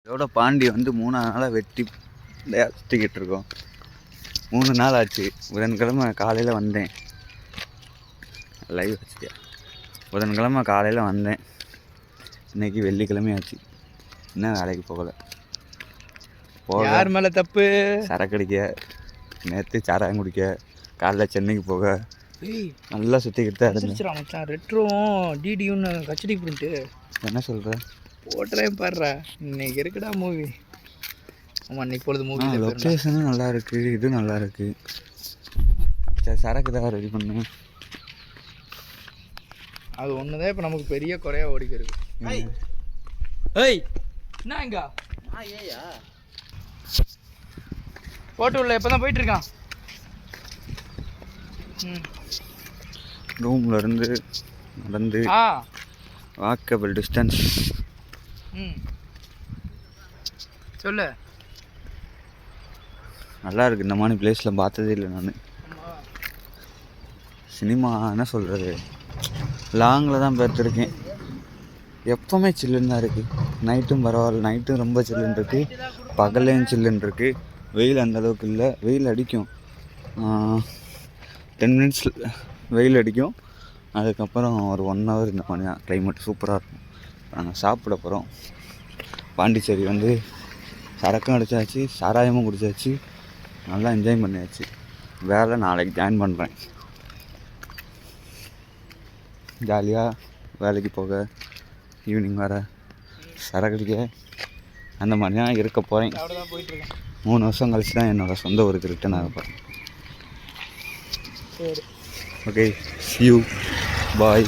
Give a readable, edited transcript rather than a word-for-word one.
இதோட பாண்டி வந்து 3 நாளாக வெட்டி சுற்றிக்கிட்டு இருக்கோம். 3 நாள் ஆச்சு. புதன்கிழமை காலையில் வந்தேன். லைவ் வச்சுட்டியா? புதன்கிழமை காலையில் வந்தேன். இன்றைக்கி வெள்ளிக்கிழமை ஆச்சு. இன்னும் வேலைக்கு போகலை. யார் மேலே தப்பு? சரக்கு அடிக்க, நேற்று சாராயம் குடிக்க, காலைல சென்னைக்கு போக நல்லா சுற்றிக்கிட்டு தான் இருந்துச்சு. மச்சான் ரெட்ரோவும் டிடியும் ஹெச்டி பிரிண்ட்டு என்ன சொல்கிற? போட்டுறேன் பாடுறா. இன்னைக்கு இருக்குடா மூவி. ஆமாம், இன்னைக்கு பொழுது மூவி. லொக்கேஷனும் நல்லா இருக்குது, இது நல்லா இருக்குது. சரி, சரக்கு தான் ரெடி பண்ணு. அது ஒன்று தான் இப்போ நமக்கு பெரிய குறையாக ஓடிக்கிறது. ஏய் என்ன எங்க ஏயா போட்டு உள்ள இப்போ தான் போயிட்டுருக்கான். ரூமில் இருந்து நடந்து வாக்கபிள் டிஸ்டன்ஸ். சொல்லு. நல்லா இருக்குது. இந்த மாதிரி பிளேஸில் பார்த்ததே இல்லை நான். சினிமா என்ன சொல்கிறது, லாங்கில் தான் பார்த்துருக்கேன். எப்போவுமே சில்லுன்னு தான் இருக்குது. நைட்டும் பரவாயில்ல, நைட்டும் ரொம்ப சில்லுன்னு இருக்குது, பகல்லையும் சில்லுன்னு இருக்குது. வெயில் அந்தளவுக்கு இல்லை. வெயில் அடிக்கும், 10 மினிட்ஸ் வெயில் அடிக்கும். அதுக்கப்புறம் ஒரு 1 hour இந்த மாதிரி தான். கிளைமேட் சூப்பராக இருக்கும். நாங்கள் சாப்பிட போகிறோம். பாண்டிச்சேரி வந்து சரக்கும் அடித்தாச்சு, சாராயமும் குடித்தாச்சு, நல்லா என்ஜாய் பண்ணியாச்சு. வேலை நாளைக்கு ஜாயின் பண்ணுறேன். ஜாலியாக வேலைக்கு போக, ஈவினிங் வர சரக்கடிக்க, அந்த மாதிரி தான் இருக்க போகிறேன். 3 வருஷம் கழிச்சு தான் என்னோடய சொந்த ஊருக்கு ரிட்டன் ஆக போகிறேன். Okay, see you, bye.